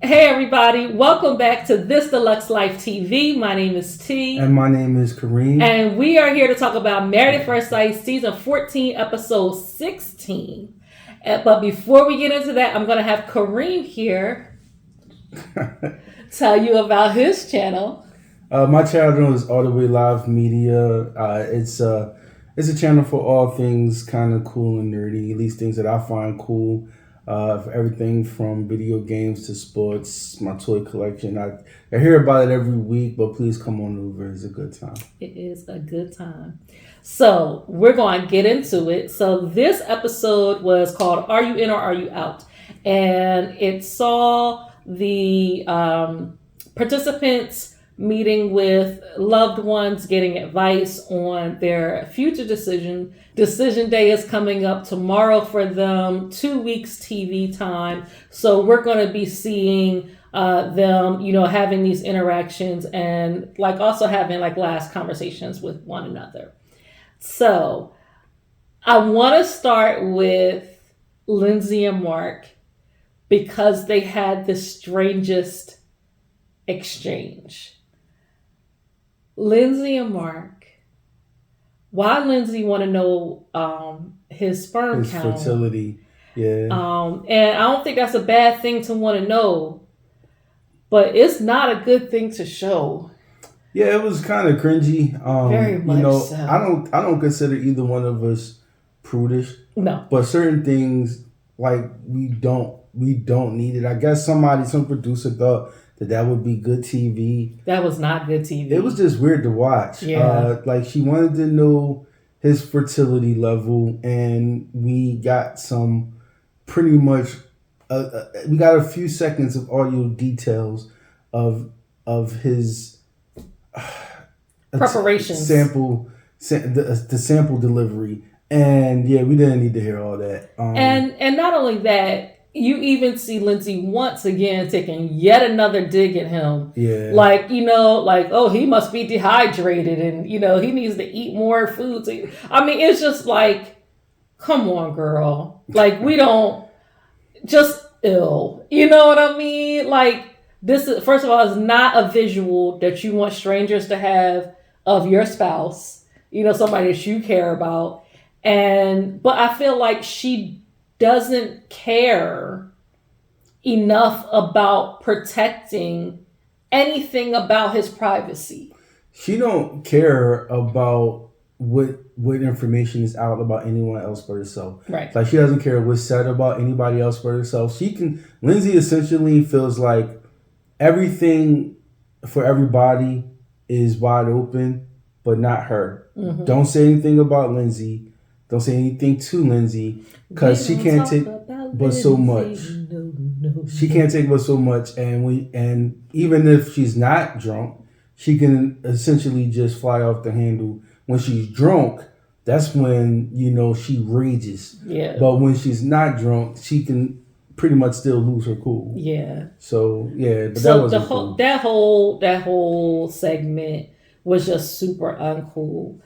Hey everybody, welcome back to This Deluxe Life TV. My name is T. And my name is Kareem. And we are here to talk about Married at First Sight, Season 14, Episode 16. But before we get into that, I'm going to have Kareem here tell you about his channel. My channel is All the Way Live Media. It's a channel for all things kind of cool and nerdy, at least things that I find cool. For everything from video games to sports, my toy collection. I hear about it every week, but please come on over. It's a good time. It is a good time. So we're going to get into it. So this episode was called Are You In or Are You Out? And it saw the participants meeting with loved ones, getting advice on their future decision. Decision day is coming up tomorrow for them, 2 weeks TV time. So we're going to be seeing them, having these interactions and also having last conversations with one another. So I want to start with Lindsay and Mark because they had the strangest exchange. Lindsay and Mark. Why Lindsay want to know his sperm His count? fertility, yeah. And I don't think that's a bad thing to want to know, but it's not a good thing to show. Yeah, it was kind of cringy. Very much so. I don't consider either one of us prudish. No, but certain things we don't need it. I guess some producer thought that would be good TV. That was not good TV. It was just weird to watch. Yeah. She wanted to know his fertility level, and we got some pretty much. We got a few seconds of audio details of his preparations, the sample delivery, and yeah, we didn't need to hear all that. And not only that. You even see Lindsay once again taking yet another dig at him. Yeah. Oh, he must be dehydrated and, he needs to eat more food. I mean, it's just come on, girl. We don't, just ill. You know what I mean? This is, first of all, is not a visual that you want strangers to have of your spouse, somebody that you care about. But I feel like she doesn't care enough about protecting anything about his privacy. She don't care about what information is out about anyone else but herself. Right. She doesn't care what's said about anybody else but herself. Lindsay essentially feels like everything for everybody is wide open, but not her. Mm-hmm. Don't say anything about Lindsay. Don't say anything to Lindsay because she can't take but so much. No. She can't take but so much, and even if she's not drunk, she can essentially just fly off the handle. When she's drunk, that's when she rages. Yeah. But when she's not drunk, she can pretty much still lose her cool. Yeah. So yeah, but so that was that whole segment was just super uncool.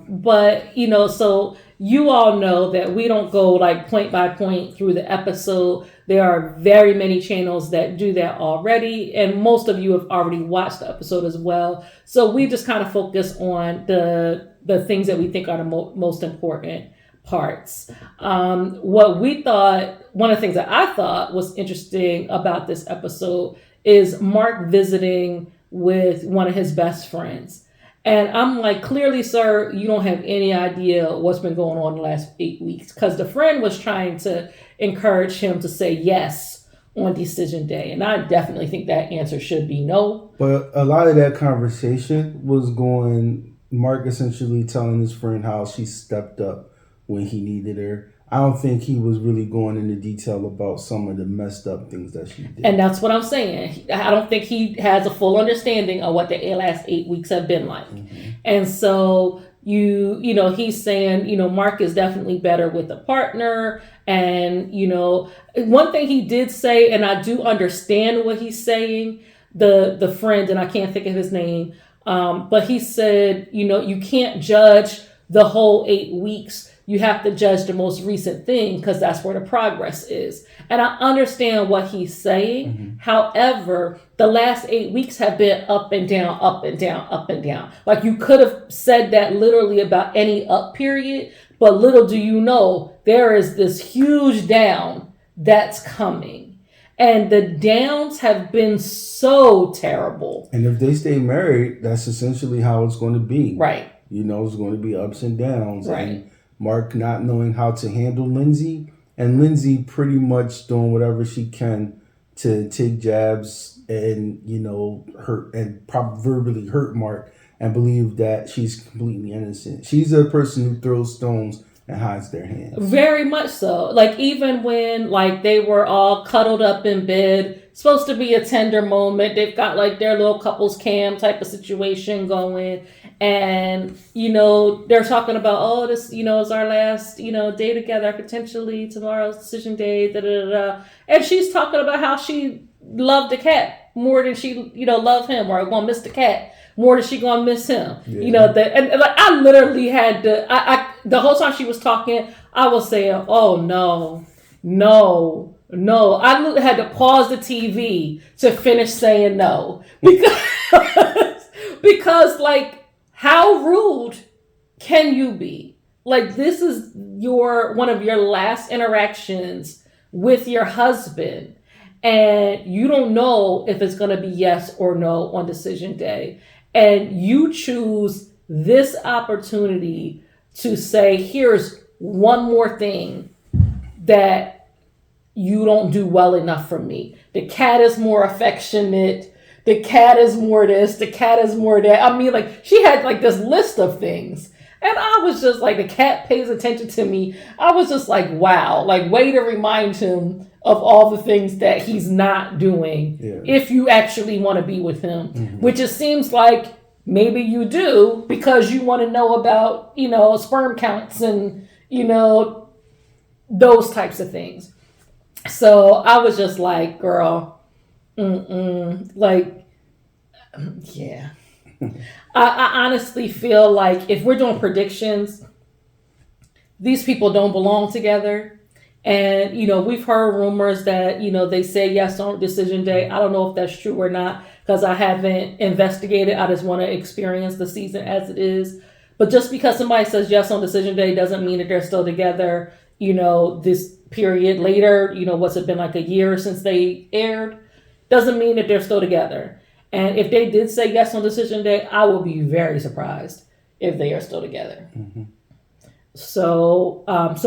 But so you all know that we don't go point by point through the episode. There are very many channels that do that already, and most of you have already watched the episode as well. So we just kind of focus on the things that we think are the most important parts. What we thought, one of the things that I thought was interesting about this episode is Mark visiting with one of his best friends. And I'm clearly, sir, you don't have any idea what's been going on the last 8 weeks, because the friend was trying to encourage him to say yes on decision day. And I definitely think that answer should be no. But a lot of that conversation was Mark essentially telling his friend how she stepped up when he needed her. I don't think he was really going into detail about some of the messed up things that she did. And that's what I'm saying. I don't think he has a full understanding of what the last 8 weeks have been like. Mm-hmm. And so he's saying, Mark is definitely better with a partner. And, one thing he did say, and I do understand what he's saying, the friend, and I can't think of his name, but he said, you can't judge the whole 8 weeks you have to judge the most recent thing because that's where the progress is. And I understand what he's saying. Mm-hmm. However, the last 8 weeks have been up and down, up and down, up and down. Like you could have said that literally about any up period, but little do you know, there is this huge down that's coming. And the downs have been so terrible. And if they stay married, that's essentially how it's going to be. Right. You know, it's going to be ups and downs. Right. And Mark not knowing how to handle Lindsay, and Lindsay pretty much doing whatever she can to take jabs and, you know, hurt and verbally hurt Mark and believe that she's completely innocent. She's a person who throws stones and hides their hands. Very much so. Like even when like they were all cuddled up in bed, supposed to be a tender moment. They've got like their little couples cam type of situation going. And, you know, they're talking about, oh, this, you know, is our last, you know, day together, potentially tomorrow's decision day, da da da. And she's talking about how she loved the cat more than she, you know, loved him, or gonna miss the cat more than she gonna miss him. Yeah. You know, and like I literally had to, I the whole time she was talking, I was saying, oh no. I had to pause the TV to finish saying no because like, how rude can you be? Like this is one of your last interactions with your husband, and you don't know if it's going to be yes or no on decision day. And you choose this opportunity to say, here's one more thing that you don't do well enough for me. The cat is more affectionate. The cat is more this. The cat is more that. I mean, like, she had like this list of things. And I was just like, the cat pays attention to me. I was just like, wow, like, way to remind him of all the things that he's not doing if you actually want to be with him, which it seems like maybe you do because you want to know about, you know, sperm counts and, you know, those types of things. So I was just like, girl, like, yeah. I honestly feel like if we're doing predictions, these people don't belong together. And, you know, we've heard rumors that, you know, they say yes on decision day. I don't know if that's true or not because I haven't investigated. I just want to experience the season as it is. But just because somebody says yes on decision day doesn't mean that they're still together. You know, this period later, you know, what's it been, like a year since they aired? Doesn't mean that they're still together. And if they did say yes on decision day, I will be very surprised if they are still together. Mm-hmm. So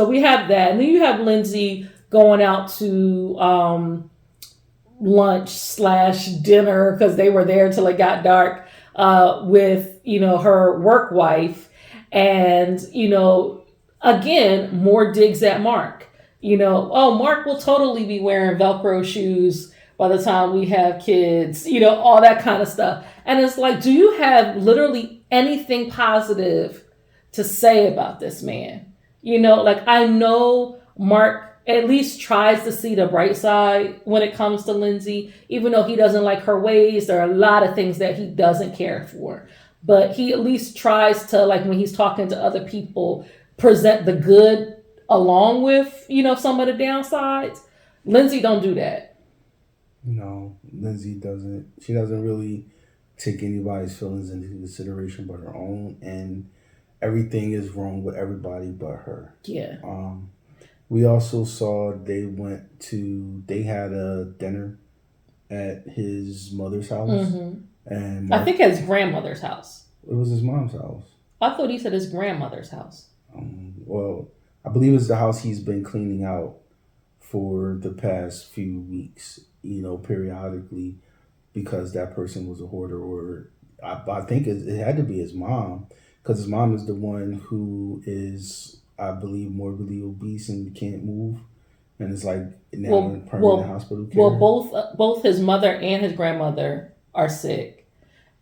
we have that. And then you have Lindsay going out to lunch/dinner because they were there until it got dark with, you know, her work wife. And, you know, again, more digs at Mark. You know, oh, Mark will totally be wearing Velcro shoes by the time we have kids, you know, all that kind of stuff. And it's like, do you have literally anything positive to say about this man? You know, like, I know Mark at least tries to see the bright side when it comes to Lindsay, even though he doesn't like her ways. There are a lot of things that he doesn't care for, but he at least tries to, like, when he's talking to other people, present the good along with, you know, some of the downsides. Lindsay don't do that. No, Lindsay doesn't. She doesn't really take anybody's feelings into consideration but her own, and everything is wrong with everybody but her. Yeah. We also saw they had a dinner at his mother's house. And Mark, I think at his grandmother's house. It was his mom's house. I thought he said his grandmother's house. Well, I believe it's the house he's been cleaning out for the past few weeks, you know, periodically, because that person was a hoarder, or I think it had to be his mom, because his mom is the one who is, I believe, morbidly obese and can't move, and is like now in permanent hospital care. Well, both his mother and his grandmother are sick,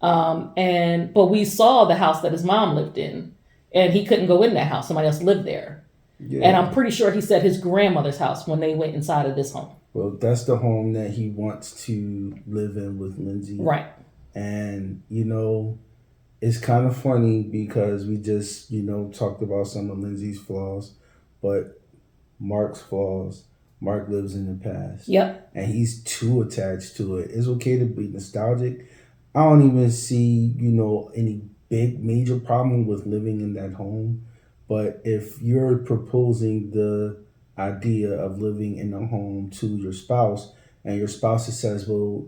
but we saw the house that his mom lived in, and he couldn't go in that house. Somebody else lived there. Yeah. And I'm pretty sure he said his grandmother's house when they went inside of this home. Well, that's the home that he wants to live in with Lindsay. Right. And, you know, it's kind of funny because we just, talked about some of Lindsay's flaws, but Mark's flaws. Mark lives in the past. Yep. And he's too attached to it. It's okay to be nostalgic. I don't even see, any big major problem with living in that home. But if you're proposing the idea of living in a home to your spouse, and your spouse says, "Well,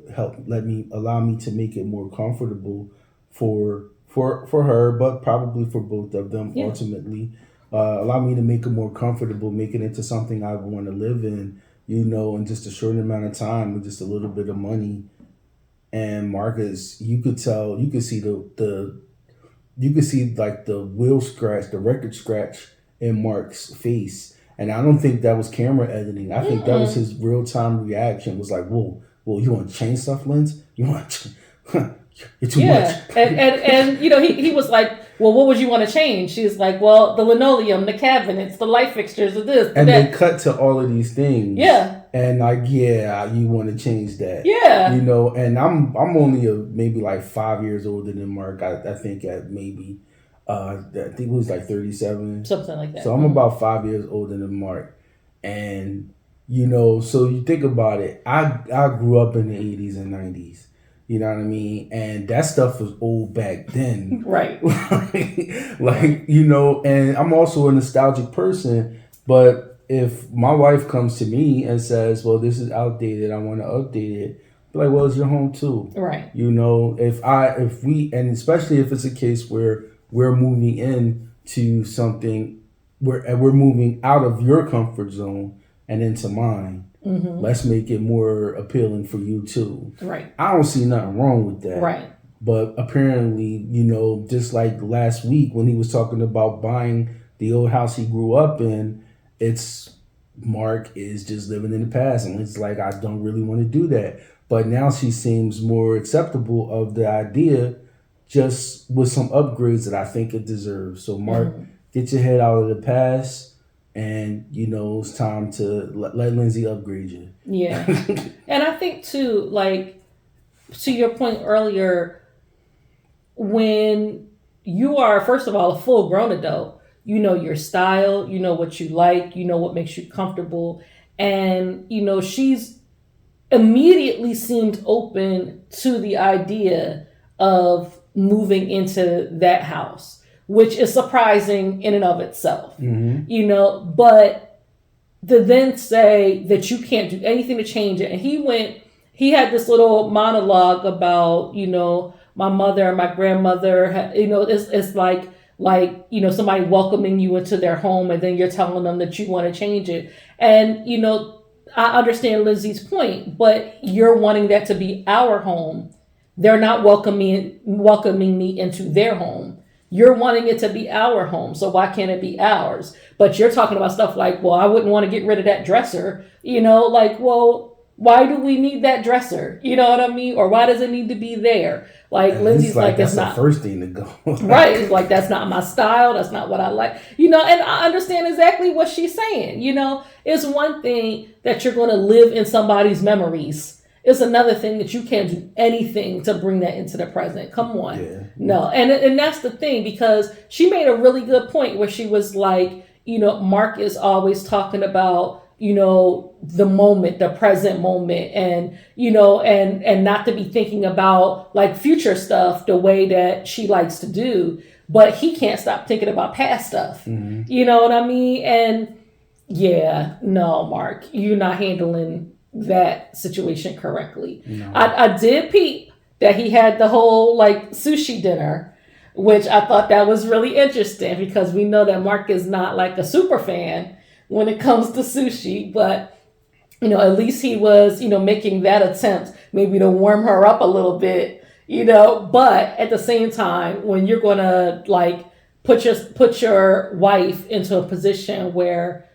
allow me to make it more comfortable for her, but probably for both of them ultimately. Allow me to make it more comfortable, make it into something I want to live in, in just a short amount of time with just a little bit of money." And Marcus, you could see you could see like the wheel scratch, the record scratch in Mark's face. And I don't think that was camera editing. I think that was his real time reaction. Was like, whoa, you want to change stuff, Linz? You want to? You're too much. and he was like, well, what would you want to change? She's like, well, the linoleum, the cabinets, the light fixtures, of this. And they cut to all of these things. Yeah. And like, you want to change that. Yeah. And I'm only maybe like 5 years older than Mark. I think at maybe I think it was like 37. Something like that. So I'm about 5 years older than Mark. And so you think about it. I grew up in the 80s and 90s. You know what I mean? And that stuff was old back then. Right. And I'm also a nostalgic person, but if my wife comes to me and says, well, this is outdated, I want to update it, be like, well, it's your home too. Right. If we, and especially if it's a case where we're moving in to something where we're moving out of your comfort zone and into mine. Mm-hmm. Let's make it more appealing for you too. Right. I don't see nothing wrong with that. Right. But apparently, just like last week when he was talking about buying the old house he grew up in, Mark is just living in the past. And it's like, I don't really want to do that. But now she seems more acceptable of the idea, just with some upgrades that I think it deserves. So Mark, get your head out of the past. And, it's time to let Lindsay upgrade you. Yeah. And I think, too, like, to your point earlier, when you are, first of all, a full-grown adult, you know your style, you know what you like, you know what makes you comfortable. And, she's immediately seemed open to the idea of moving into that house, which is surprising in and of itself, but to then say that you can't do anything to change it. And he had this little monologue about, my mother and my grandmother, it's like, somebody welcoming you into their home and then you're telling them that you want to change it. And, I understand Lindsay's point, but you're wanting that to be our home. They're not welcoming me into their home. You're wanting it to be our home, so why can't it be ours? But you're talking about stuff like, well, I wouldn't want to get rid of that dresser. Well, why do we need that dresser? You know what I mean? Or why does it need to be there? Like, Lindsay's like, that's not the first thing to go. Right. It's like, that's not my style. That's not what I like. And I understand exactly what she's saying. It's one thing that you're going to live in somebody's memories. It's another thing that you can't do anything to bring that into the present. Come on. Yeah. No. And that's the thing, because she made a really good point where she was like, Mark is always talking about, the moment, the present moment, and, and not to be thinking about like future stuff the way that she likes to do. But he can't stop thinking about past stuff. Mm-hmm. You know what I mean? And yeah, no, Mark, you're not handling that situation correctly. No. I did peep that he had the whole like sushi dinner, which I thought that was really interesting, because we know that Mark is not like a super fan when it comes to sushi, but at least he was making that attempt maybe to warm her up a little bit, but at the same time, when you're gonna like put your wife into a position where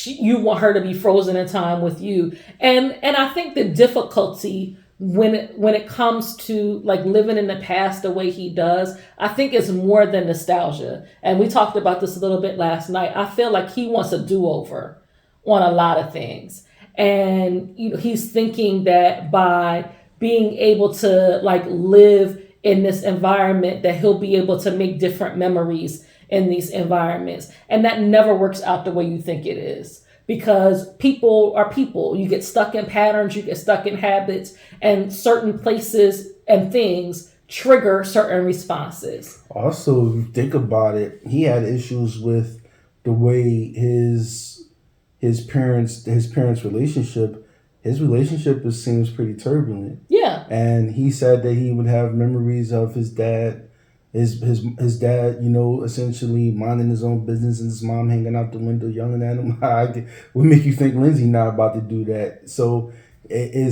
you want her to be frozen in time with you. And I think the difficulty when it comes to like living in the past the way he does, I think it's more than nostalgia. And we talked about this a little bit last night. I feel like he wants a do-over on a lot of things. And he's thinking that by being able to like live in this environment, that he'll be able to make different memories in these environments. And that never works out the way you think it is. Because people are people. You get stuck in patterns, you get stuck in habits, and certain places and things trigger certain responses. Also, if you think about it, he had issues with the way his parents relationship. His relationship seems pretty turbulent. Yeah. And he said that he would have memories of his dad, his dad, essentially minding his own business, and his mom hanging out the window yelling at him. Would make you think Lindsay not about to do that. So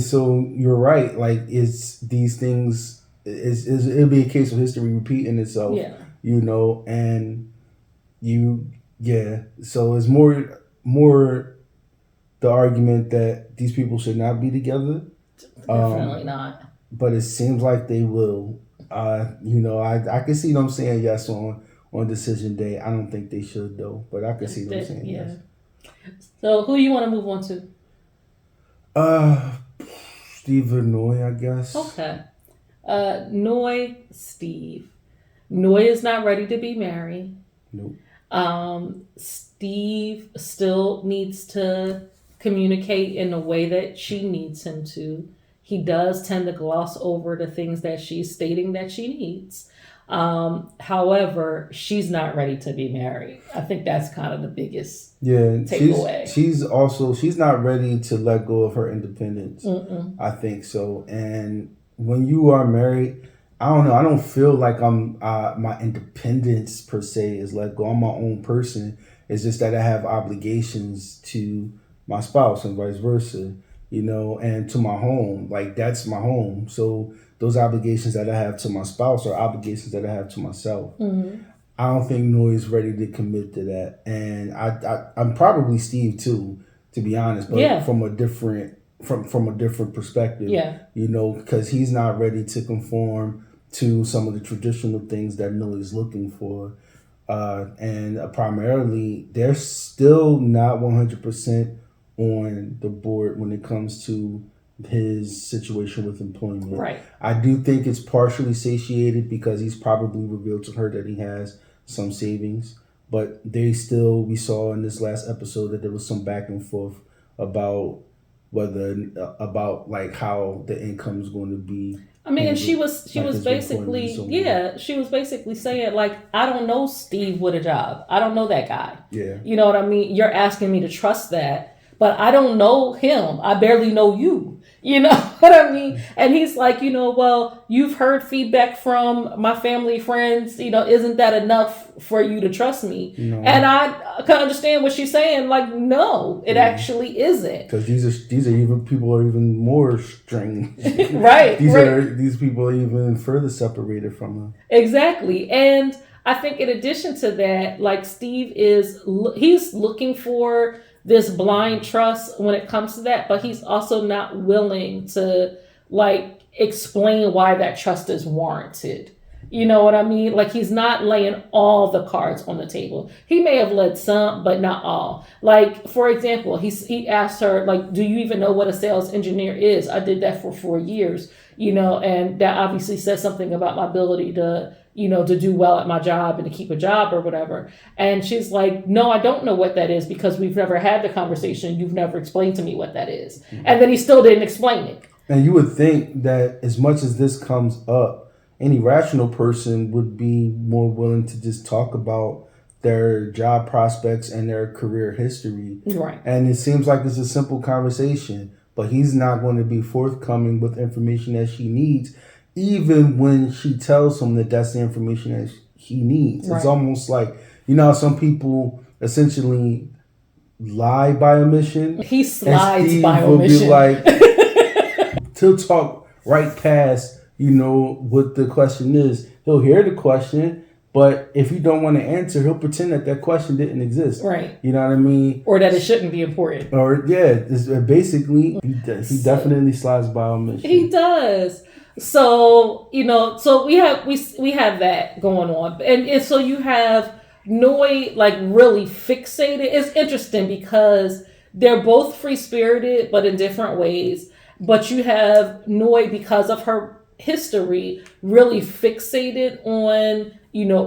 so you're right. Like, it's these things. It'll be a case of history repeating itself. Yeah. And So it's more the argument that these people should not be together. Definitely not. But it seems like they will. I can see them saying yes on decision day. I don't think they should though, but I can see them saying yes. So who you want to move on to? Steve Noy, I guess. Okay. Noy, Steve. Noy is not ready to be married. Nope. Steve still needs to communicate in the way that she needs him to. He does tend to gloss over the things that she's stating that she needs. However, she's not ready to be married. I think that's kind of the biggest takeaway. She's not ready to let go of her independence. Mm-mm. I think so. And when you are married, I don't know. I don't feel like I'm my independence per se is let go. I'm my own person. It's just that I have obligations to my spouse and vice versa, and to my home. Like, that's my home. So those obligations that I have to my spouse are obligations that I have to myself. Mm-hmm. I don't think Noy's ready to commit to that. And I'm probably Steve too, to be honest, but from a different perspective. Yeah. Because he's not ready to conform to some of the traditional things that Noy's looking for. And primarily, they're still not 100% on the board when it comes to his situation with employment. Right. I do think it's partially satiated because he's probably revealed to her that he has some savings, but we saw in this last episode that there was some back and forth about like how the income is going to be. I mean, and she was basically saying, like, I don't know Steve with a job. I don't know that guy. Yeah. You know what I mean? You're asking me to trust that, but I don't know him. I barely know you. You know what I mean? And he's like, well, you've heard feedback from my family, friends, isn't that enough for you to trust me? No. And I can understand what she's saying. Like, no, it actually isn't. Because these people are even more strange. Right. These people are even further separated from her. Exactly. And I think in addition to that, like, Steve he's looking for this blind trust when it comes to that, but he's also not willing to, like, explain why that trust is warranted. You know what I mean? Like, he's not laying all the cards on the table. He may have led some, but not all. Like, for example, he asked her, like, do you even know what a sales engineer is? I did that for 4 years, and that obviously says something about my ability to do well at my job and to keep a job or whatever. And she's like, no, I don't know what that is because we've never had the conversation. You've never explained to me what that is. Mm-hmm. And then he still didn't explain it. And you would think that as much as this comes up, any rational person would be more willing to just talk about their job prospects and their career history. Right. And it seems like it's a simple conversation, but he's not going to be forthcoming with information that she needs, even when she tells him that that's the information that he needs. Right. It's almost like, some people essentially lie by omission. He slides by omission. Will be like, he'll talk right past, what the question is. He'll hear the question, but if you don't want to answer, he'll pretend that question didn't exist. Right. You know what I mean? Or that it shouldn't be important. Or, basically, he definitely slides by omission. He does. So, so we have that going on. And so you have Noy, like, really fixated. It's interesting because they're both free-spirited, but in different ways. But you have Noy, because of her history really fixated on,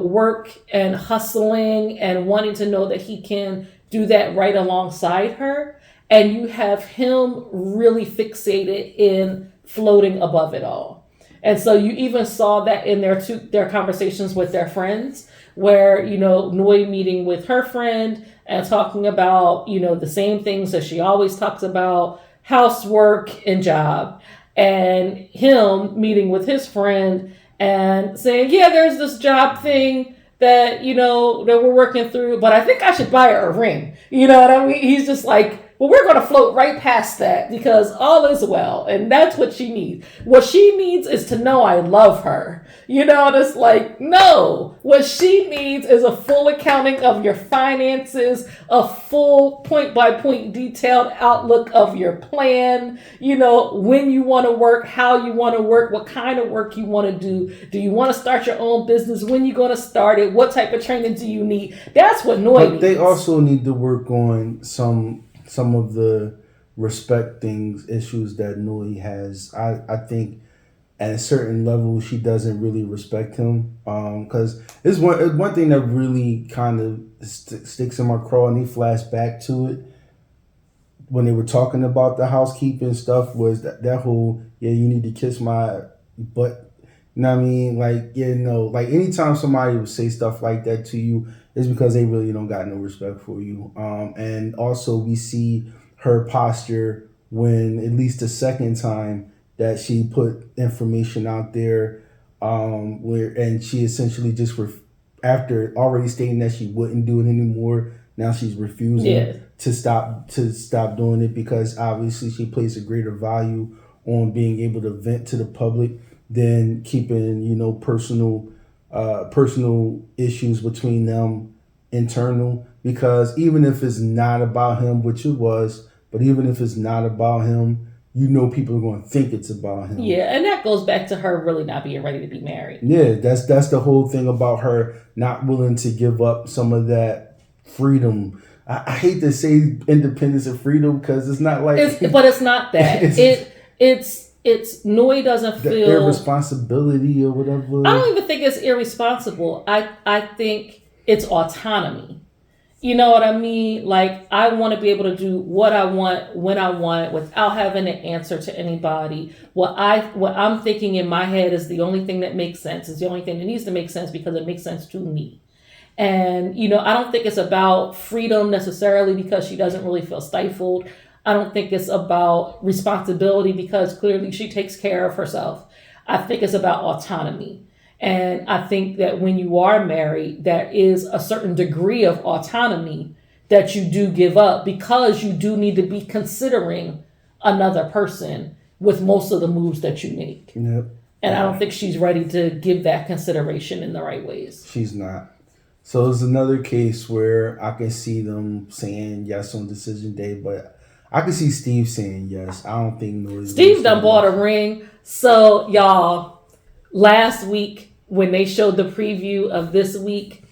work and hustling and wanting to know that he can do that right alongside her. And you have him really fixated in floating above it all. And so you even saw that in their conversations with their friends, where, Noi meeting with her friend and talking about, the same things that she always talks about, housework and job, and him meeting with his friend and saying, yeah, there's this job thing that, that we're working through, but I think I should buy her a ring. You know what I mean? He's just like, well, we're going to float right past that because all is well. And that's what she needs. What she needs is to know I love her. And it's like, no, what she needs is a full accounting of your finances, a full point by point detailed outlook of your plan, when you want to work, how you want to work, what kind of work you want to do. Do you want to start your own business? When you going to start it? What type of training do you need? That's what Noi needs. But they also need to work on some of the respect issues that Noi has. I think at a certain level she doesn't really respect him, because it's one thing that really kind of sticks in my craw, and they flash back to it when they were talking about the housekeeping stuff, was that whole, yeah, you need to kiss my butt. You know what I mean? Like, like anytime somebody would say stuff like that to you, it's because they really don't got no respect for you. And also we see her posture when, at least the second time that she put information out there, and she essentially just after already stating that she wouldn't do it anymore, now she's refusing to stop doing it, because obviously she places a greater value on being able to vent to the public than keeping personal issues between them internal. Because even if it's not about him, which it was, but even if it's not about him, people are going to think it's about him. Yeah, and that goes back to her really not being ready to be married. Yeah, that's the whole thing about her not willing to give up some of that freedom. I hate to say independence and freedom, because it's not like... but it's not that. It's Noi doesn't feel... irresponsibility or whatever. I don't even think it's irresponsible. I think it's autonomy. You know what I mean? Like, I want to be able to do what I want, when I want, without having to answer to anybody. What I'm thinking in my head is the only thing that makes sense. Is the only thing that needs to make sense because it makes sense to me. And, I don't think it's about freedom necessarily because she doesn't really feel stifled. I don't think it's about responsibility because clearly she takes care of herself. I think it's about autonomy. And I think that when you are married, there is a certain degree of autonomy that you do give up, because you do need to be considering another person with most of the moves that you make. Yep. And I don't think she's ready to give that consideration in the right ways. She's not. So it's another case where I can see them saying yes on decision day, but I can see Steve saying yes. I don't think Noi's... Steve done bought a ring. So y'all, last week when they showed the preview of this week,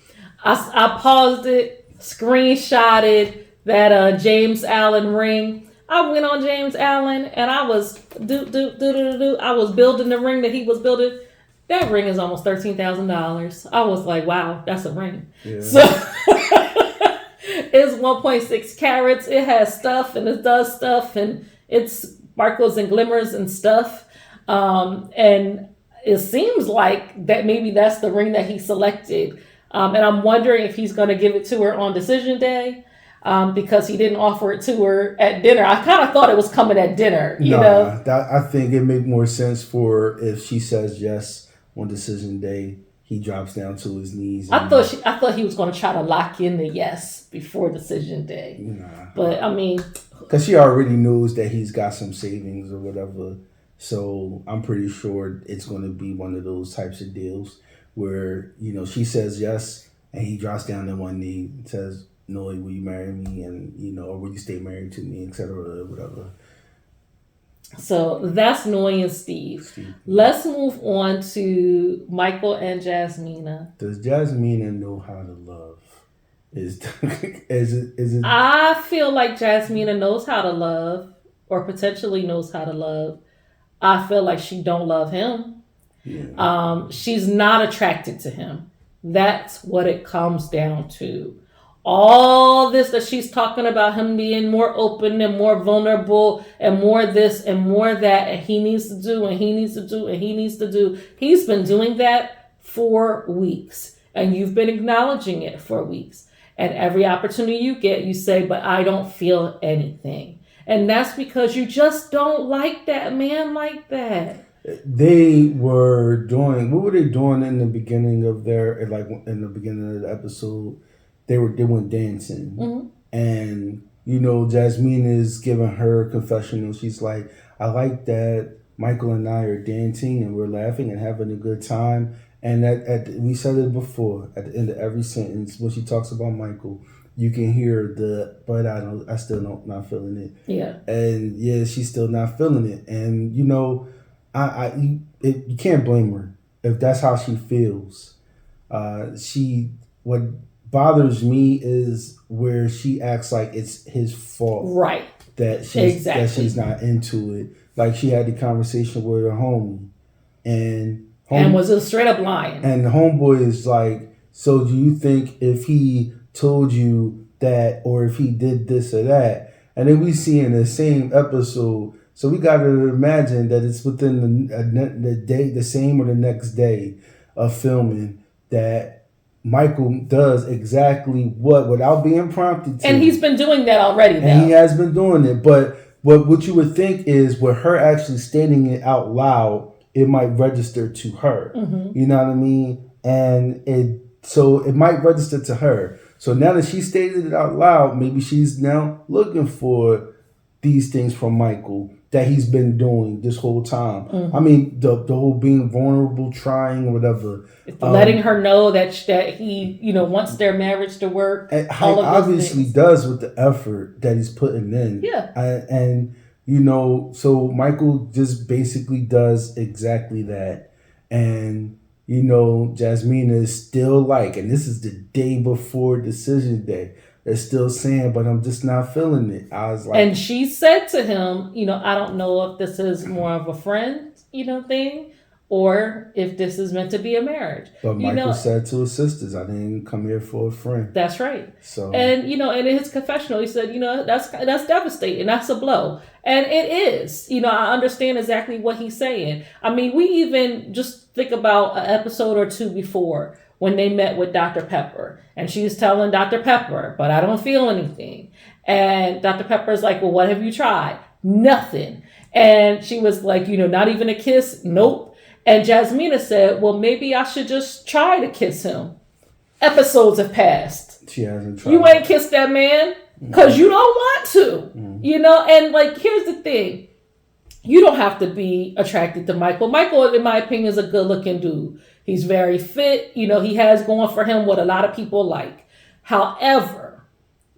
I paused it, screenshotted that James Allen ring. I went on James Allen and I was I was building the ring that he was building. That ring is almost $13,000. I was like, wow, that's a ring. Yeah. So it's 1.6 carats. It has stuff and it does stuff and it sparkles and glimmers and stuff. And it seems like that maybe that's the ring that he selected. And I'm wondering if he's going to give it to her on decision day, because he didn't offer it to her at dinner. I kind of thought it was coming at dinner, you know? I think it make more sense for if she says yes on decision day, he drops down to his knees. I thought he was going to try to lock in the yes before decision day. Nah. But I mean, because she already knows that he's got some savings or whatever. So I'm pretty sure it's going to be one of those types of deals where, she says yes and he drops down to one knee and says, Noi, will you marry me? And, or will you stay married to me, etc., whatever. So that's Noi and Steve. Let's move on to Michael and Jasmina. Does Jasmina know how to love? Is it? I feel like Jasmina knows how to love, or potentially knows how to love. I feel like she don't love him. She's not attracted to him. That's what it comes down to. All this that she's talking about him being more open and more vulnerable and more this and more that, and he needs to do and he needs to do and he needs to do. He's been doing that for weeks, and you've been acknowledging it for weeks. And every opportunity you get, you say, but I don't feel anything. And that's because you just don't like that man like that. They were doing, what were they doing in the beginning of their, like in the beginning of the episode? They went dancing. And, you know, Jasmine is giving her confessional. She's like, I like that Michael and I are dancing and we're laughing and having a good time. And we said it before, at the end of every sentence, when she talks about Michael, you can hear but I still not feeling it. Yeah. And yeah, she's still not feeling it. And, you know, you can't blame her if that's how she feels. What bothers me is where she acts like it's his fault, right? That she's not into it. Like she had the conversation with her homie, and was a straight up lying. And the homeboy is like, so do you think if he told you that, or if he did this or that? And then we see in the same episode. So we got to imagine that it's within the day, the same or the next day of filming, that Michael does exactly without being prompted to. And he's been doing that already. And he has been doing it. But what you would think is with her actually stating it out loud, it might register to her. You know what I mean? And it might register to her. So now that she stated it out loud, maybe she's now looking for these things from Michael that he's been doing this whole time. I mean, the whole being vulnerable, trying, whatever. Letting her know that he, you know, wants their marriage to work. And he obviously does with the effort that he's putting in. Yeah. And, you know, so Michael just basically does exactly that. And, you know, Jasmine is still like, and this is the day before decision day, they're still saying, but I'm just not feeling it. I was like, and she said to him, you know, I don't know if this is more of a friend, you know, thing, or if this is meant to be a marriage. But Michael said to his sisters, I didn't come here for a friend. That's right. So, and, you know, and in his confessional, he said, you know, that's devastating. That's a blow. And it is. You know, I understand exactly what he's saying. I mean, we even just think about an episode or two before when they met with Dr. Pepper. And she's telling Dr. Pepper, but I don't feel anything. And Dr. Pepper's like, well, what have you tried? Nothing. And she was like, you know, not even a kiss? Nope. And Jasmina said, well, maybe I should just try to kiss him. Episodes have passed. She hasn't tried. You ain't kissed that man because you don't want to. You know, and like, here's the thing. You don't have to be attracted to Michael. Michael, in my opinion, is a good looking dude. He's very fit. You know, he has going for him what a lot of people like. However,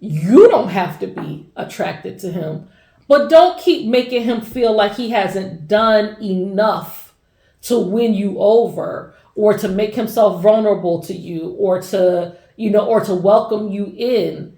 you don't have to be attracted to him. But don't keep making him feel like he hasn't done enough to win you over, or to make himself vulnerable to you, or to, you know, or to welcome you in.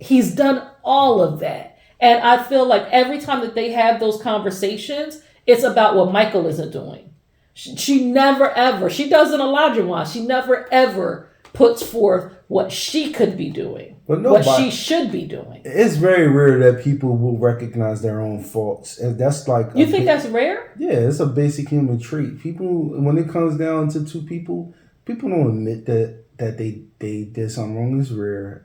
He's done all of that. And I feel like every time that they have those conversations, it's about what Michael isn't doing. She never ever, she does an Olajuwon, she never ever puts forth what she could be doing, what she should be doing. It's very rare that people will recognize their own faults. And that's like... You think that's rare? Yeah, it's a basic human trait. People, when it comes down to two people don't admit that they did something wrong. It's rare.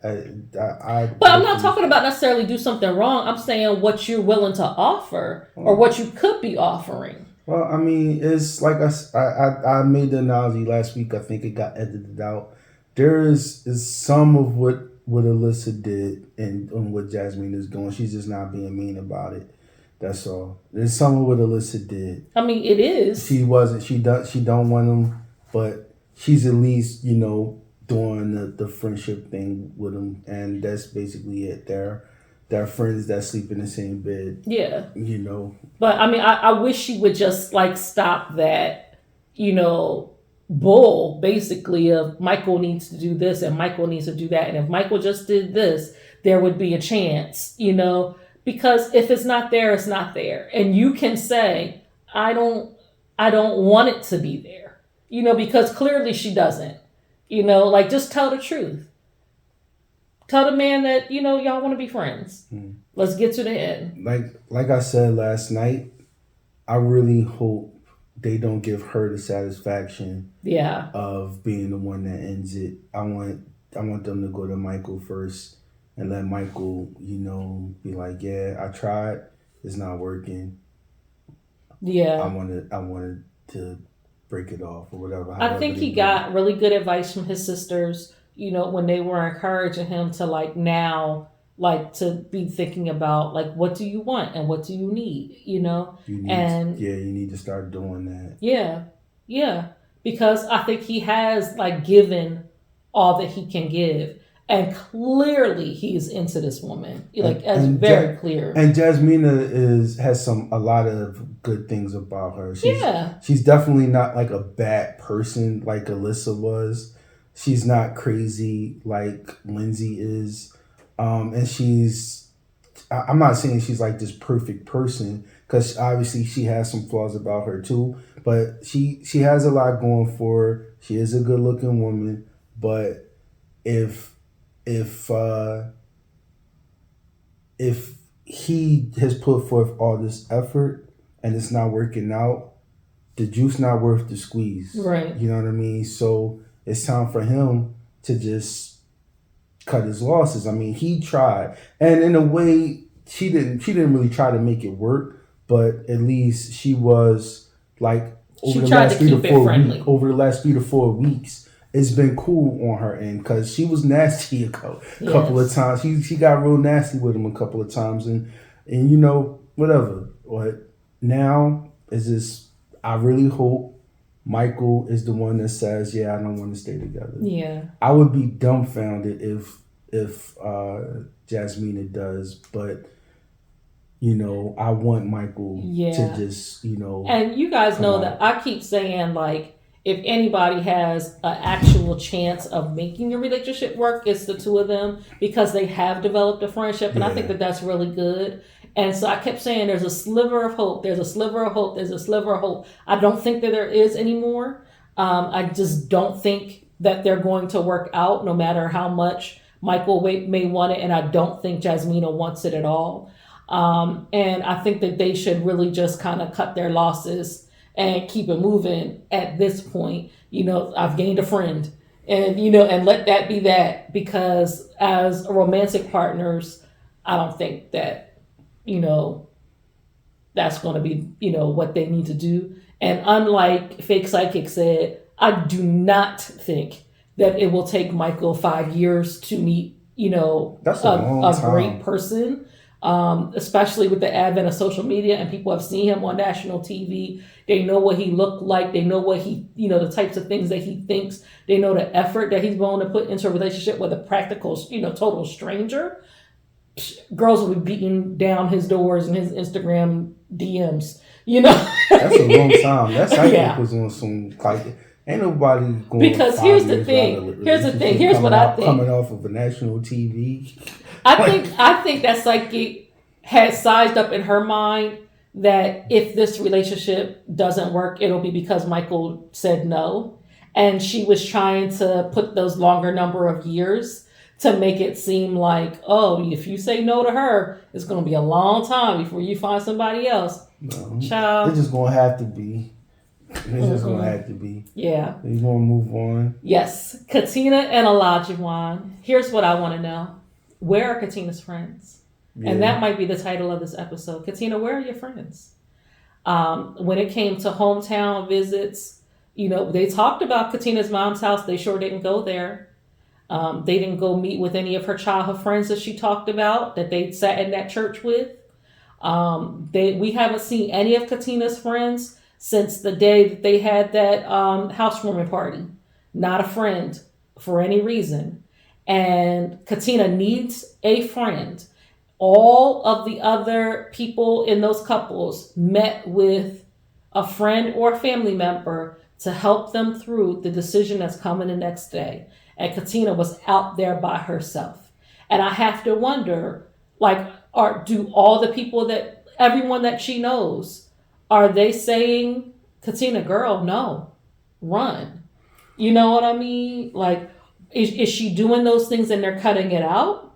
But I'm not talking about necessarily do something wrong. I'm saying what you're willing to offer or what you could be offering. Well, I mean, it's like I made the analogy last week. I think it got edited out. There is some of what Alyssa did and what Jasmine is doing. She's just not being mean about it. That's all. There's some of what Alyssa did. I mean, it is. She wasn't. She don't want him, but she's at least, you know, doing the friendship thing with him, and that's basically it. They're friends that sleep in the same bed. Yeah. You know. But I mean, I wish she would just like stop that, you know, bull basically of Michael needs to do this and Michael needs to do that. And if Michael just did this, there would be a chance, you know, because if it's not there, it's not there. And you can say, I don't I don't want it to be there, because clearly she doesn't. Like, just tell the truth. Tell the man that, y'all want to be friends. Let's get to the end. Like I said last night, I really hope they don't give her the satisfaction of being the one that ends it. I want them to go to Michael first and let Michael, be like, yeah, I tried, it's not working. Yeah. I wanted to break it off or whatever. I think he got really good advice from his sisters, when they were encouraging him to to be thinking about what do you want and what do you need, you need to start doing that. Yeah. Because I think he has given all that he can give. And clearly he's into this woman. Very clear. And Jasmina has a lot of good things about her. She's definitely not a bad person like Alyssa was. She's not crazy like Lindsay is. And I'm not saying she's this perfect person, because obviously she has some flaws about her too. But she has a lot going for her. She is a good looking woman. But if he has put forth all this effort and it's not working out, the juice not worth the squeeze. Right. You know what I mean? So it's time for him to just cut his losses. I mean, he tried, and in a way, she didn't really try to make it work, but at least she was over the last 3 to 4 weeks. It's been cool on her end, because she was nasty a couple of times. She got real nasty with him a couple of times, and whatever. But now it's just, I really hope Michael is the one that says, yeah, I don't want to stay together. Yeah. I would be dumbfounded if Jasmina does, but I want Michael to just, And you guys know that I keep saying, if anybody has an actual chance of making a relationship work, it's the two of them, because they have developed a friendship. And I think that that's really good. And so I kept saying there's a sliver of hope. There's a sliver of hope. There's a sliver of hope. I don't think that there is anymore. I just don't think that they're going to work out, no matter how much Michael may want it. And I don't think Jasmina wants it at all. And I think that they should really just kind of cut their losses and keep it moving at this point. I've gained a friend, and and let that be that, because as romantic partners, I don't think that that's going to be what they need to do. And unlike Fake Psychic said, I do not think that it will take Michael 5 years to meet that's a great person. Especially with the advent of social media, and people have seen him on national TV. They know what he looked like. They know what he, the types of things that he thinks. They know the effort that he's willing to put into a relationship with a practical, total stranger. Girls will be beating down his doors and his Instagram DMs. That's a long time. That's Psychic was on some ain't nobody going. Because here's the thing. Here's what I think. Coming off of a national TV. I think that Psychic has sized up in her mind that if this relationship doesn't work, it'll be because Michael said no. And she was trying to put those longer number of years to make it seem like, oh, if you say no to her, it's going to be a long time before you find somebody else. No, child. It's just going to have to be. It's just going to have to be. Yeah. You want to move on? Yes. Katina and Olajuwon. Here's what I want to know. Where are Katina's friends? Yeah. And that might be the title of this episode. Katina, where are your friends? When it came to hometown visits, they talked about Katina's mom's house. They sure didn't go there. They didn't go meet with any of her childhood friends that she talked about, that they sat in that church with. We haven't seen any of Katina's friends since the day that they had that housewarming party. Not a friend for any reason. And Katina needs a friend. All of the other people in those couples met with a friend or a family member to help them through the decision that's coming the next day. And Katina was out there by herself. And I have to wonder, do all the people everyone that she knows, are they saying Katina, girl, no, run. You know what I mean? Like, is she doing those things and they're cutting it out?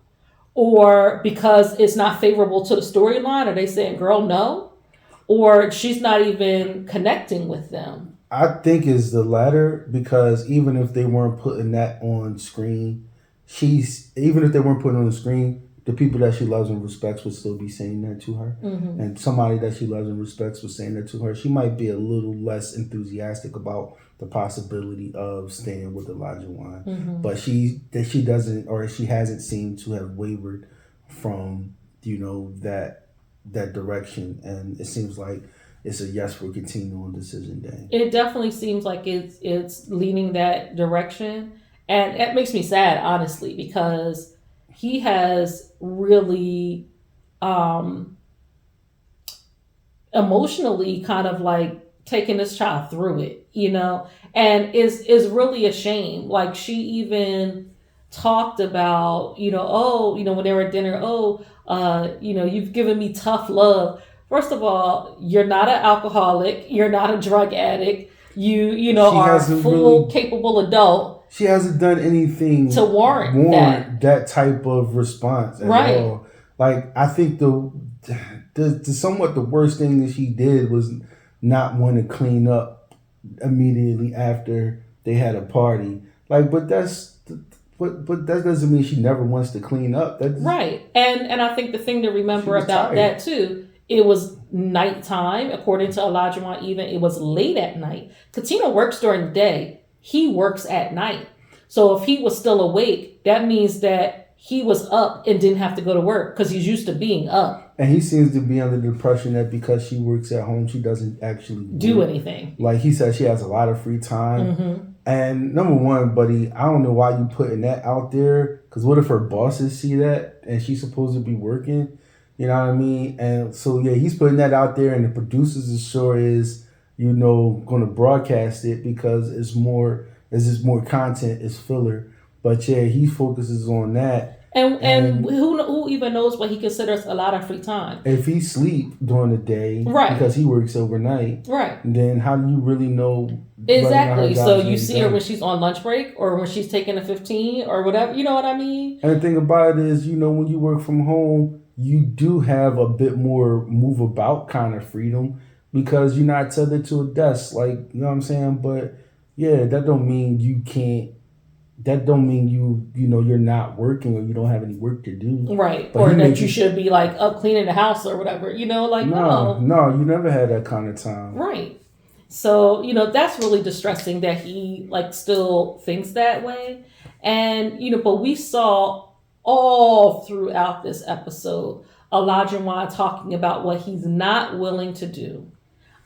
Or because it's not favorable to the storyline, are they saying, girl, no? Or she's not even connecting with them? I think it's the latter, because even if they weren't putting that on screen, even if they weren't putting it on the screen, the people that she loves and respects would still be saying that to her. Mm-hmm. And somebody that she loves and respects was saying that to her. She might be a little less enthusiastic about the possibility of staying with Elijah Wan. Mm-hmm. But she doesn't, or she hasn't seemed to have wavered from, that direction. And it seems like it's a yes for Katina on decision day. It definitely seems like it's leaning that direction. And it makes me sad, honestly, because he has really emotionally kind of like taken this child through it, and is really a shame. Like, she even talked about, when they were at dinner, you've given me tough love. First of all, you're not an alcoholic, you're not a drug addict, you are a full, capable adult. She hasn't done anything to warrant that type of response at all. Like, I think the somewhat the worst thing that she did was not want to clean up immediately after they had a party. Like, but that doesn't mean she never wants to clean up. Right. And I think the thing to remember about that too, it was nighttime, according to Elijah Wan. Even it was late at night. Katina works during the day. He works at night. So if he was still awake, that means that he was up and didn't have to go to work because he's used to being up. And he seems to be under the impression that because she works at home, she doesn't actually do anything. Like he said, she has a lot of free time. Mm-hmm. And number one, buddy, I don't know why you putting that out there. Because what if her bosses see that and she's supposed to be working? You know what I mean? And so, yeah, he's putting that out there, and the producers as sure is, going to broadcast it because it's more content, it's filler. But yeah, he focuses on that. And who even knows what he considers a lot of free time? If he sleep during the day, right, because he works overnight, right, then how do you really know? Exactly. So you see her when she's on lunch break or when she's taking a 15 or whatever. You know what I mean? And the thing about it is, when you work from home, you do have a bit more move about kind of freedom because you're not tethered to a desk. Like, you know what I'm saying? But yeah, that don't mean you can't. That don't mean you're not working or you don't have any work to do. Right. But or that you should be like up cleaning the house or whatever, no. No, you never had that kind of time. Right. So, that's really distressing that he still thinks that way. And, but we saw all throughout this episode, Elijah Wan talking about what he's not willing to do.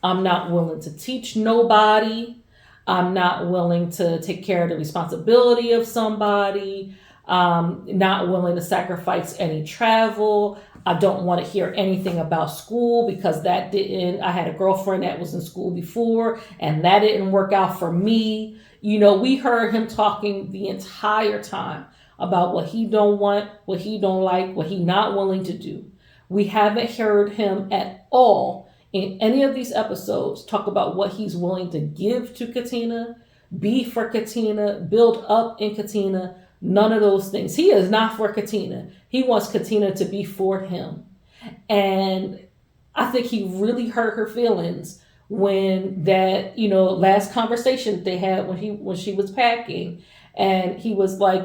I'm not willing to teach nobody. I'm not willing to take care of the responsibility of somebody. Not willing to sacrifice any travel. I don't want to hear anything about school because I had a girlfriend that was in school before and that didn't work out for me. We heard him talking the entire time about what he don't want, what he don't like, what he not willing to do. We haven't heard him at all in any of these episodes talk about what he's willing to give to Katina, be for Katina, build up in Katina. None of those things. He is not for Katina. He wants Katina to be for him. And I think he really hurt her feelings when that, last conversation they had when she was packing. And he was like,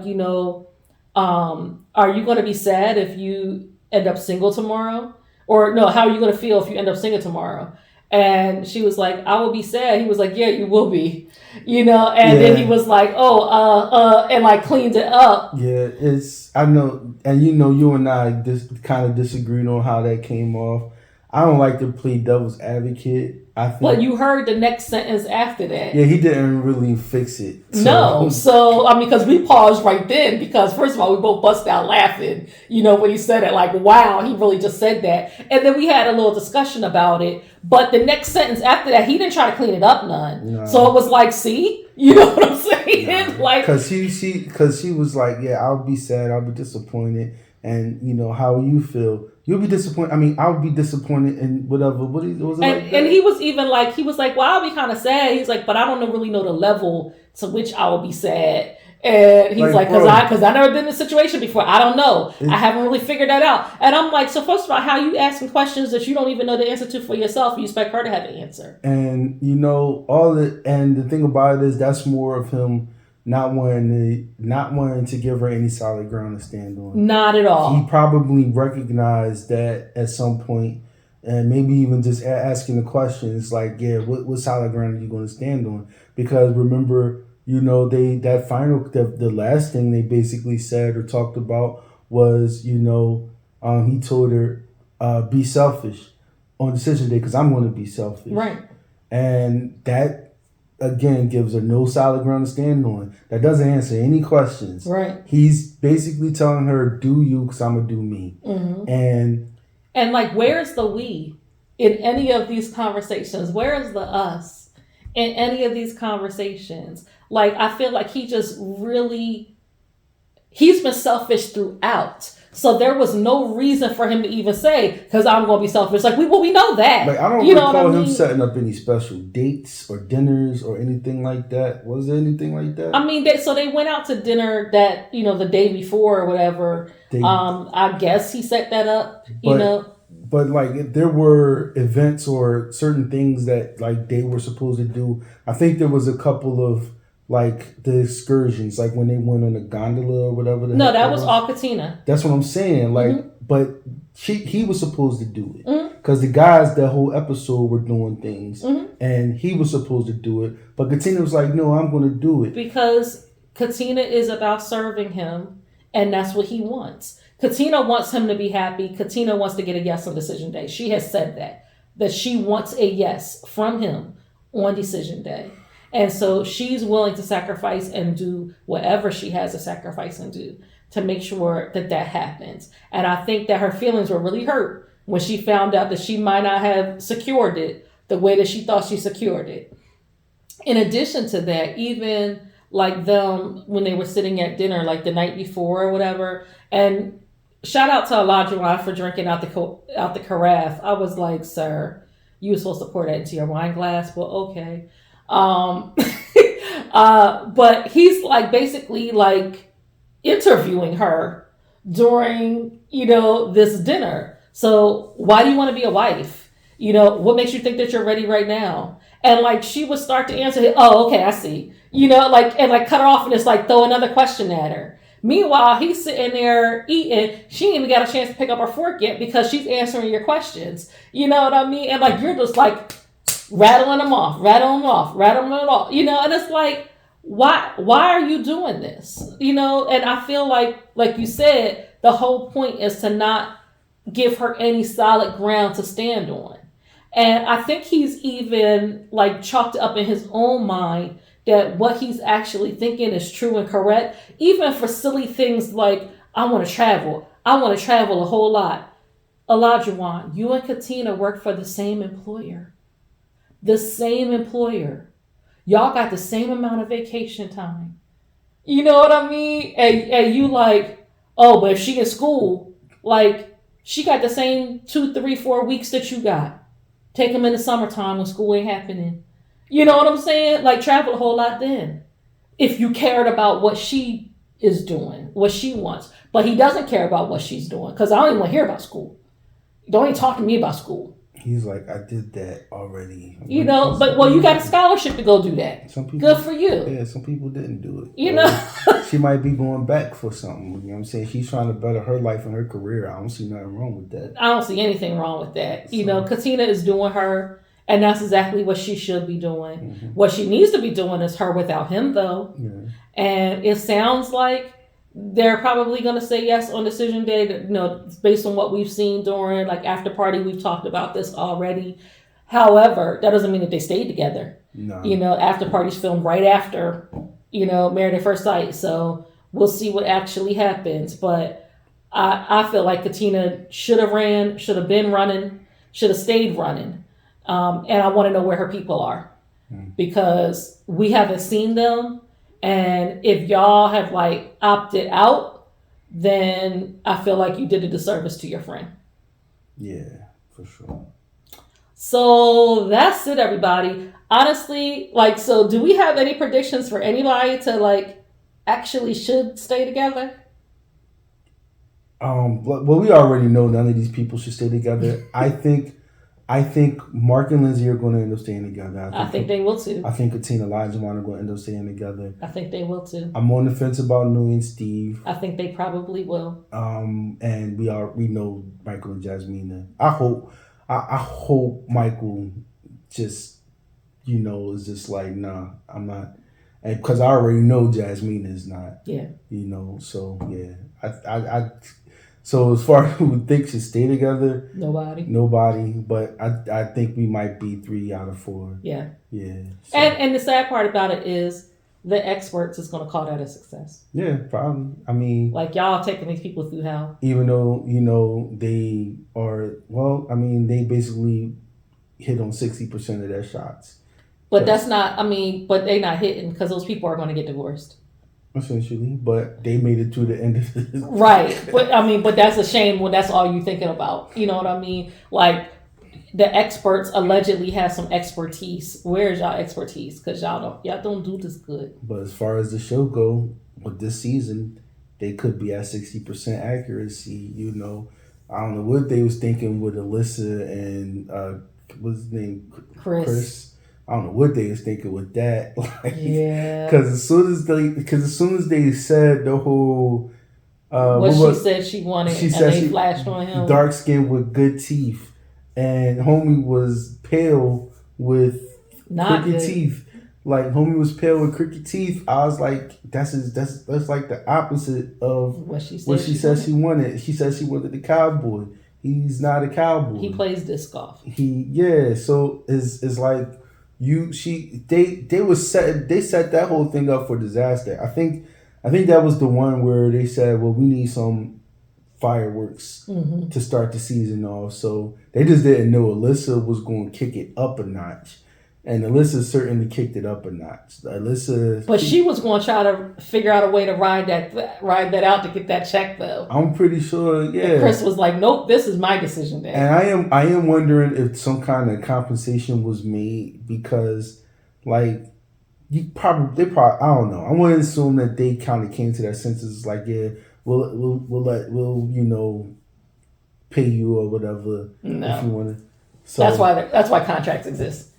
are you going to be sad if you end up single tomorrow? Or no, how are you going to feel if you end up single tomorrow? And she was like, I will be sad. He was like, yeah, you will be, then he was like, and cleaned it up. Yeah, I know. And you and I just kind of disagreed on how that came off. I don't like to play devil's advocate. I think. But you heard the next sentence after that. Yeah, he didn't really fix it. Because we paused right then because first of all, we both bust out laughing, when he said it, like, wow, he really just said that. And then we had a little discussion about it. But the next sentence after that, he didn't try to clean it up none. No. So it was like, see, you know what I'm saying? No. Because she was like, yeah, I'll be sad, I'll be disappointed. And, how you feel. You'll be disappointed. I mean, I would be disappointed in whatever. What was it like that? And he was even like, well, I'll be kind of sad. He's like, but I don't really know the level to which I will be sad. And he's like, because I never been in a situation before. I don't know. I haven't really figured that out. And I'm like, so first of all, how you asking questions that you don't even know the answer to for yourself? You expect her to have the answer. And and the thing about it is that's more of him not wanting to give her any solid ground to stand on. Not at all. He probably recognized that at some point, and maybe even just asking the questions like, yeah, what solid ground are you going to stand on? Because remember, the last thing they basically said or talked about was, he told her, be selfish on decision day because I'm going to be selfish. Right. And that, again, gives her no solid ground to stand on. That doesn't answer any questions. Right. He's basically telling her, do you because I'm going to do me. Mm-hmm. And like, where's the we in any of these conversations? Where is the us in any of these conversations? Like, I feel like he's been selfish throughout. So there was no reason for him to even say, because I'm going to be selfish. Like, we know that. Like, I don't recall him setting up any special dates or dinners or anything like that. Was there anything like that? I mean, they went out to dinner that, the day before or whatever. I guess he set that up, But like, there were events or certain things that like they were supposed to do. I think there was a couple of like the excursions, like when they went on a gondola or whatever. No, that was all Katina. That's what I'm saying. Like, but he was supposed to do it because the guys that whole episode were doing things, and he was supposed to do it. But Katina was like, "No, I'm going to do it because Katina is about serving him, and that's what he wants." Katina wants him to be happy. Katina wants to get a yes on decision day. She has said that she wants a yes from him on decision day. And so she's willing to sacrifice and do whatever she has to sacrifice and do to make sure that happens. And I think that her feelings were really hurt when she found out that she might not have secured it the way that she thought she secured it. In addition to that, even like them when they were sitting at dinner, like the night before or whatever, and shout out to Elijah for drinking out the carafe. I was like, sir, you were supposed to pour that into your wine glass. Well, okay. But he's like basically like interviewing her during, this dinner. So why do you want to be a wife? What makes you think that you're ready right now? And like, she would start to answer, oh, okay, I see, and cut her off and just like throw another question at her. Meanwhile, he's sitting there eating. She ain't even got a chance to pick up her fork yet because she's answering your questions. You know what I mean? And like, you're just like rattling them off. And it's like, why are you doing this? And I feel like you said, the whole point is to not give her any solid ground to stand on. And I think he's even like chalked up in his own mind that what he's actually thinking is true and correct, even for silly things like, I want to travel a whole lot. Olajuwon, you and Katina work for the same employer. Y'all got the same amount of vacation time. You know what I mean? And you like, oh, but if she in school, like, she got the same 2, 3, 4 weeks that you got. Take them in the summertime when school ain't happening. You know what I'm saying? Like, travel a whole lot then. If you cared about what she is doing, what she wants. But he doesn't care about what she's doing because I don't even want to hear about school. Don't even talk to me about school. He's like, I did that already. You got a scholarship to go do that. Some people, good for you. Yeah, some people didn't do it. She might be going back for something. You know what I'm saying? She's trying to better her life and her career. I don't see nothing wrong with that. I don't see anything wrong with that. Katina is doing her, and that's exactly what she should be doing. Mm-hmm. What she needs to be doing is her without him, though. Yeah. And it sounds like they're probably going to say yes on decision day, based on what we've seen during like after party. We've talked about this already. However, that doesn't mean that they stayed together. No. After party's filmed right after, Married at First Sight. So we'll see what actually happens. But I feel like Katina should have been running, should have stayed running. And I want to know where her people are because we haven't seen them. And if y'all have like opted out, then I feel like you did a disservice to your friend. Yeah, for sure. So that's it, everybody. Honestly, like, so do we have any predictions for anybody to like actually should stay together? Well, we already know none of these people should stay together. I think Mark and Lindsay are going to end up staying together. I think they will too. I think Katina and Elijah are going to end up staying together. I think they will too. I'm on the fence about Nui and Steve. I think they probably will. And we know Michael and Jasmina. I hope Michael just is just like, nah, I'm not, and because I already know Jasmina is not. Yeah. So yeah, I so as far as who would think should stay together, nobody. But I think we might be 3 out of 4. Yeah. Yeah. So. And the sad part about it is the experts is going to call that a success. Yeah, probably. I mean, like y'all taking these people through hell. Even though they are, well, I mean, they basically hit on 60% of their shots. But that's not. I mean, but they not hitting because those people are going to get divorced. Essentially, but they made it to the end of it. Right, but I mean, but that's a shame when that's all you're thinking about. You know what I mean? Like the experts allegedly have some expertise. Where's y'all expertise? Because y'all don't do this good. But as far as the show go, with this season, they could be at 60% accuracy. I don't know what they was thinking with Alyssa and what's his name, Chris. I don't know what they was thinking with that. Yeah. Because as soon as they said the whole she said she wanted, and they flashed on him, dark skin with good teeth, and homie was pale with crooked teeth. Like homie was pale with crooked teeth. I was like, that's like the opposite of what she said she wanted. She said she wanted the cowboy. He's not a cowboy. He plays disc golf. So it's like. They set that whole thing up for disaster. I think that was the one where they said, well, we need some fireworks to start the season off. So they just didn't know Alyssa was going to kick it up a notch. And Alyssa certainly kicked it up a notch. But she was going to try to figure out a way to ride that out to get that check, though. I'm pretty sure, yeah. And Chris was like, "Nope, this is my decision, Dad." And I am wondering if some kind of compensation was made because, like, they probably I don't know. I want to assume that they kind of came to that senses, like, yeah, we'll pay you or whatever if you want to. So that's why contracts exist.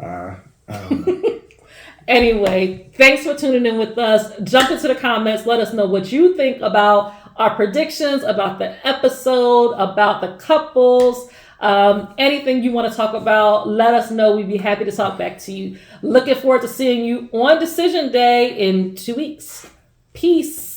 Anyway, thanks for tuning in with us. Jump into the comments. Let us know what you think about our predictions, about the episode, about the couples. Anything you want to talk about, let us know. We'd be happy to talk back to you. Looking forward to seeing you on Decision Day in 2 weeks. Peace.